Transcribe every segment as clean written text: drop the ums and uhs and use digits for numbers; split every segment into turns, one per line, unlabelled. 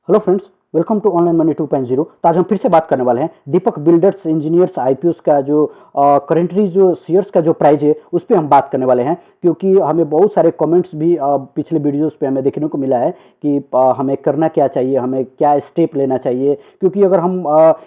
Hello friends, welcome to online money 2.0। तो आज हम फिर से बात करने वाले हैं दीपक बिल्डर्स इंजीनियर्स आईपीओस का जो करेंटली जो शेयर्स का जो प्राइस है उस पर हम बात करने वाले हैं, क्योंकि हमें बहुत सारे कमेंट्स भी पिछले वीडियोस पे हमें देखने को मिला है कि हमें करना क्या चाहिए, हमें क्या स्टेप लेना चाहिए। क्योंकि अगर हम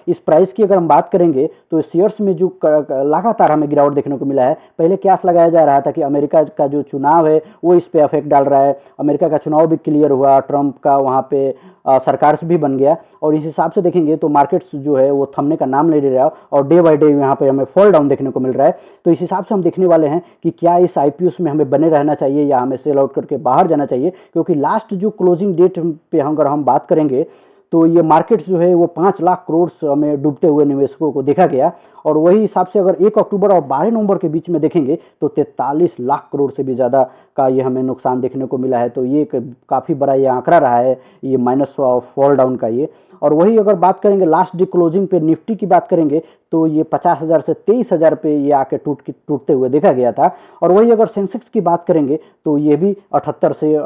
इस प्राइस की अगर हम बात करेंगे तो शेयर्स में जो लगातार हमें गिरावट देखने को मिला है। पहले क्यास लगाया जा रहा था कि अमेरिका का जो चुनाव है वो इस पर अफेक्ट डाल रहा है। अमेरिका का चुनाव भी क्लियर हुआ, ट्रंप का वहाँ पे सरकार से भी बन गया, और इस हिसाब से देखेंगे तो मार्केट्स जो है वो थमने का नाम नहीं ले रहा और डे बाय डे यहाँ पे हमें फॉल डाउन देखने को मिल रहा है। तो इस हिसाब से हम देखने वाले हैं कि क्या इस आईपीओस में हमें बने रहना चाहिए या हमें सेल आउट करके बाहर जाना चाहिए। क्योंकि लास्ट जो क्लोजिंग डेट पे अगर हम बात करेंगे तो ये मार्केट जो है वो 5 लाख करोड़ में डूबते हुए निवेशकों को देखा गया। और वही हिसाब से अगर 1 अक्टूबर और 12 नवंबर के बीच में देखेंगे तो 43 लाख करोड़ से भी ज़्यादा का ये हमें नुकसान देखने को मिला है। तो ये काफ़ी बड़ा ये आंकड़ा रहा है, ये माइनस फॉल डाउन का ये। और वही अगर बात करेंगे लास्ट डे क्लोजिंग पे निफ्टी की बात करेंगे तो ये 50,000 से 23,000 पे ये आके टूटते हुए देखा गया था। और वही अगर सेंसेक्स की बात करेंगे तो ये भी 78 से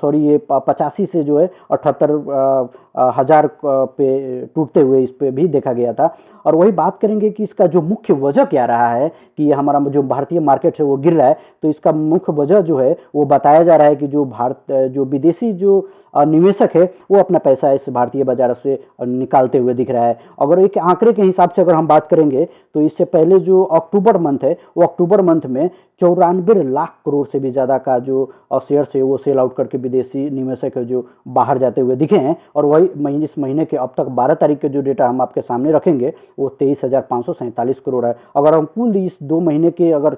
सॉरी ये 85 से जो है 78,000 पे टूटते हुए इस पे भी देखा गया था। और वही बात करेंगे कि इसका जो मुख्य वजह क्या रहा है कि ये हमारा जो भारतीय मार्केट है वो गिर रहा है। तो इसका मुख्य वजह जो है वो बताया जा रहा है कि जो विदेशी जो निवेशक है वो अपना पैसा इस भारतीय बाजार से निकालते हुए दिख रहा है। अगर एक आंकड़े के हिसाब से अगर हम बात करेंगे तो इससे पहले जो अक्टूबर मंथ है वो अक्टूबर मंथ में 94 लाख करोड़ से भी ज़्यादा का जो शेयर्स है वो सेल आउट करके विदेशी निवेशक है जो बाहर जाते हुए दिखे हैं। और वही इस महीने के अब तक 12 तारीख के जो डेटा हम आपके सामने रखेंगे वो 23,547 करोड़ है। अगर हम कुल इस 2 महीने के अगर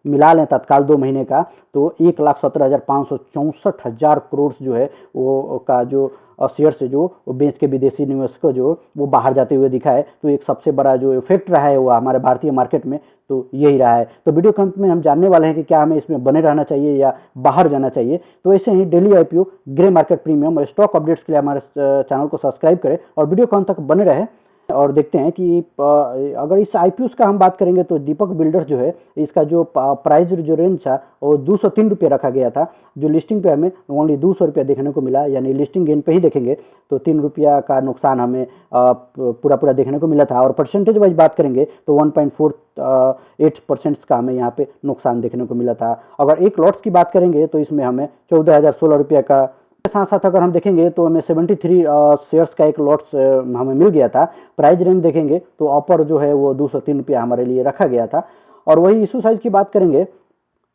मिला लें तत्काल 2 महीने का तो 1,17,564 करोड़ जो है वो का जो शेयर से जो बेच के विदेशी निवेशकों जो वो बाहर जाते हुए दिखा है। तो एक सबसे बड़ा जो इफेक्ट रहा है वो हमारे भारतीय मार्केट में तो यही रहा है। तो वीडियो के अंत में हम जानने वाले हैं कि क्या हमें इसमें बने रहना चाहिए या बाहर जाना चाहिए। तो ऐसे ही daily IPO, grey market premium और स्टॉक अपडेट्स के लिए हमारे चैनल को सब्सक्राइब करें और वीडियो के अंत तक बने रहे। और देखते हैं कि अगर इस आईपीओ का हम बात करेंगे तो दीपक बिल्डर्स जो है इसका जो प्राइस जो रेंज था वो 203 रुपये रखा गया था। जो लिस्टिंग पे हमें ओनली 200 रुपया देखने को मिला, यानी लिस्टिंग गेन पे ही देखेंगे तो 3 रुपया का नुकसान हमें पूरा देखने को मिला था। और परसेंटेज वाइज बात करेंगे तो 1.48% का हमें यहाँ पे नुकसान देखने को मिला था। अगर एक लॉट्स की बात करेंगे तो इसमें हमें 14,016 रुपया का साथ साथ अगर हम देखेंगे तो हमें 73 शेयर्स का एक लॉट्स हमें मिल गया था। प्राइस रेंज देखेंगे तो अपर जो है वो 203 रुपया हमारे लिए रखा गया था। और वही इशू साइज की बात करेंगे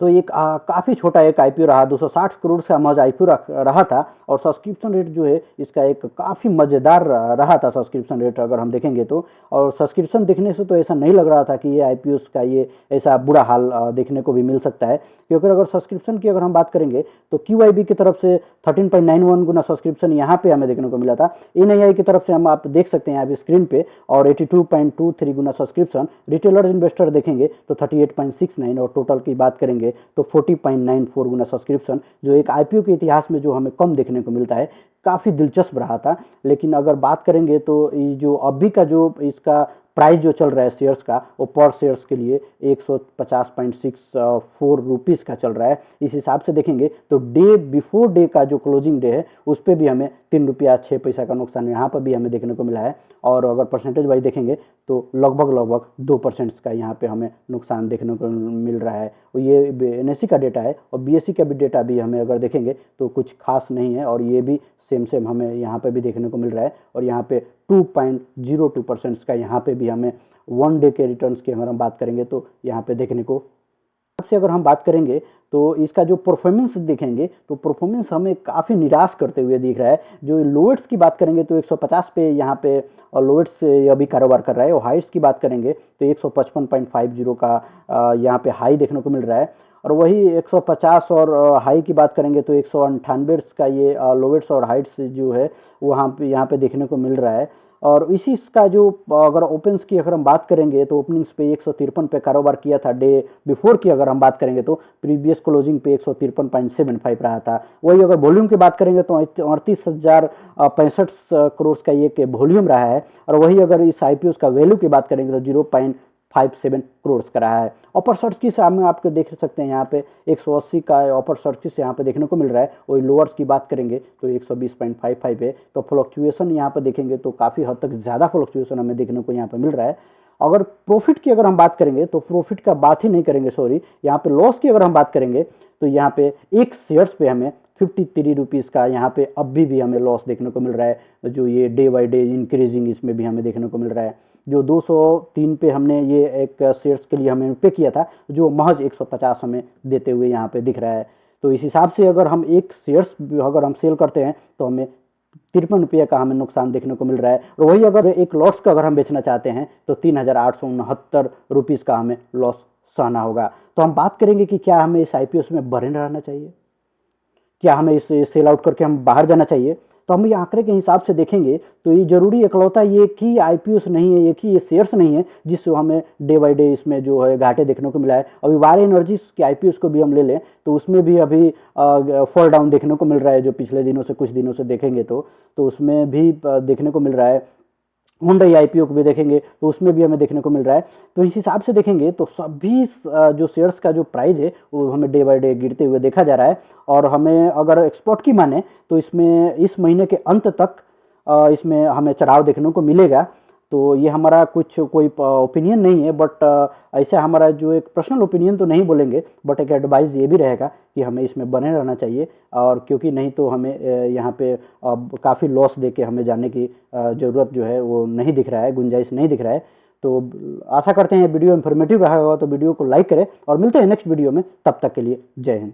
तो एक काफ़ी छोटा एक आईपीओ रहा, 260 करोड़ से मज आईपीओ रहा था। और सब्सक्रिप्शन रेट जो है इसका एक काफ़ी मज़ेदार रहा था सब्सक्रिप्शन रेट अगर हम देखेंगे तो। और सब्सक्रिप्शन देखने से तो ऐसा नहीं लग रहा था कि ये आईपीओ का ये ऐसा बुरा हाल देखने को भी मिल सकता है। क्योंकि अगर सब्सक्रिप्शन की अगर हम बात करेंगे तो क्यूआईबी की तरफ से 13.91 गुना सब्सक्रिप्शन यहाँ पे हमें देखने को मिला था। एनआईआई की तरफ से हम आप देख सकते हैं यहाँ पे स्क्रीन पे, और 82.23 गुना सब्सक्रिप्शन। रिटेलर इन्वेस्टर देखेंगे तो 38.69, और टोटल की बात करेंगे तो 40.94 गुना सब्सक्रिप्शन, जो एक आईपीओ के इतिहास में जो हमें कम देखने को मिलता है। काफ़ी दिलचस्प रहा था। लेकिन अगर बात करेंगे तो ये जो अभी का जो इसका प्राइस जो चल रहा है शेयर्स का वो पर शेयर्स के लिए 150.64 रुपीज़ का चल रहा है। इस हिसाब से देखेंगे तो डे बिफोर डे का जो क्लोजिंग डे है उस पर भी हमें 3 रुपया 6 पैसा का नुकसान यहाँ पर भी हमें देखने को मिला है। और अगर परसेंटेज वाइज देखेंगे तो लगभग 2% का यहाँ पे हमें नुकसान देखने को मिल रहा है। ये एनएससी का डेटा है और बीएससी का भी डेटा भी हमें अगर देखेंगे तो कुछ खास नहीं है, और ये भी सेम हमें यहाँ पे भी देखने को मिल रहा है। और यहाँ पे 2.02% का यहाँ पे भी हमें 1 डे के रिटर्न्स की अगर हम बात करेंगे तो यहाँ पे देखने को से अगर हम बात करेंगे तो इसका जो परफॉर्मेंस देखेंगे तो परफॉर्मेंस हमें काफ़ी निराश करते हुए दिख रहा है। जो लोवेट्स की बात करेंगे तो 150 पे यहाँ पे और लोवेट्स से अभी कारोबार कर रहा है। और हाइट्स की बात करेंगे तो 155.50 का यहाँ पे हाई देखने को मिल रहा है। और वही 150 और हाई की बात करेंगे तो 198 का ये लोवेट्स और हाइट्स जो है वहाँ पे यहाँ पे देखने को मिल रहा है। और इसी का जो अगर ओपन्स की अगर हम बात करेंगे तो ओपनिंग्स पे 153 पे कारोबार किया था। डे बिफोर की अगर हम बात करेंगे तो प्रीवियस क्लोजिंग पे 153.75 रहा था। वही अगर वॉल्यूम की बात करेंगे तो 38,065 करोड़ का ये वॉल्यूम रहा है। और वही अगर इस आईपीओ का वैल्यू की बात करेंगे तो 1.57 करोड़ का रहा है। अपर सर्किट से हम आपको देख सकते हैं यहाँ पे 180 का अपर सर्किट यहाँ पे देखने को मिल रहा है। वही लोअर्स की बात करेंगे तो 120.55 है। तो फ्लक्चुएशन यहाँ पे देखेंगे तो काफ़ी हद तक ज़्यादा फ्लक्चुएशन हमें देखने को यहाँ पे मिल रहा है। अगर प्रॉफिट की अगर हम बात करेंगे तो प्रॉफिट का बात ही नहीं करेंगे, सॉरी, यहाँ पे लॉस की अगर हम बात करेंगे तो यहाँ पे एक शेयर्स पे हमें 53 रुपीज़ का यहाँ पे अभी भी हमें लॉस देखने को मिल रहा है। जो ये डे बाय डे इंक्रीजिंग इसमें भी हमें देखने को मिल रहा है। जो 203 पे हमने ये एक शेयर्स के लिए हमें पे किया था, जो महज 150 हमें देते हुए यहाँ पे दिख रहा है। तो इस हिसाब से अगर हम एक शेयर्स अगर हम सेल करते हैं तो हमें 53 रुपये का हमें नुकसान देखने को मिल रहा है। और वही अगर एक लॉट्स का अगर हम बेचना चाहते हैं तो 3,869 रुपीज़ का हमें लॉस सहना होगा। तो हम बात करेंगे कि क्या हमें इस आईपीओ में बने रहना चाहिए, क्या हमें इसे सेल आउट करके हम बाहर जाना चाहिए। तो हम ये आंकड़े के हिसाब से देखेंगे तो ये जरूरी इकलौता ये कि आईपीओस नहीं है, एक ही ये शेयर्स नहीं है जिससे हमें डे बाय डे इसमें जो है घाटे देखने को मिला है। अभी वारे एनर्जीज के आईपीओस को भी हम ले लें तो उसमें भी अभी फॉल डाउन देखने को मिल रहा है। जो पिछले दिनों से कुछ दिनों से देखेंगे तो उसमें भी देखने को मिल रहा है। हुंडई आईपीओ को भी देखेंगे तो उसमें भी हमें देखने को मिल रहा है। तो इस हिसाब से देखेंगे तो सभी जो शेयर्स का जो प्राइस है वो हमें डे बाय डे गिरते हुए देखा जा रहा है। और हमें अगर एक्सपोर्ट की माने तो इसमें इस महीने के अंत तक इसमें हमें चढ़ाव देखने को मिलेगा। तो ये हमारा कुछ कोई ओपिनियन नहीं है, बट ऐसा हमारा जो एक पर्सनल ओपिनियन तो नहीं बोलेंगे, बट एक एडवाइस ये भी रहेगा कि हमें इसमें बने रहना चाहिए। और क्योंकि नहीं तो हमें यहाँ पे काफ़ी लॉस दे के हमें जाने की ज़रूरत जो है वो नहीं दिख रहा है, गुंजाइश नहीं दिख रहा है। तो आशा करते हैं वीडियो इन्फॉर्मेटिव रहा होगा, तो वीडियो को लाइक करें और मिलते हैं नेक्स्ट वीडियो में। तब तक के लिए जय हिंद।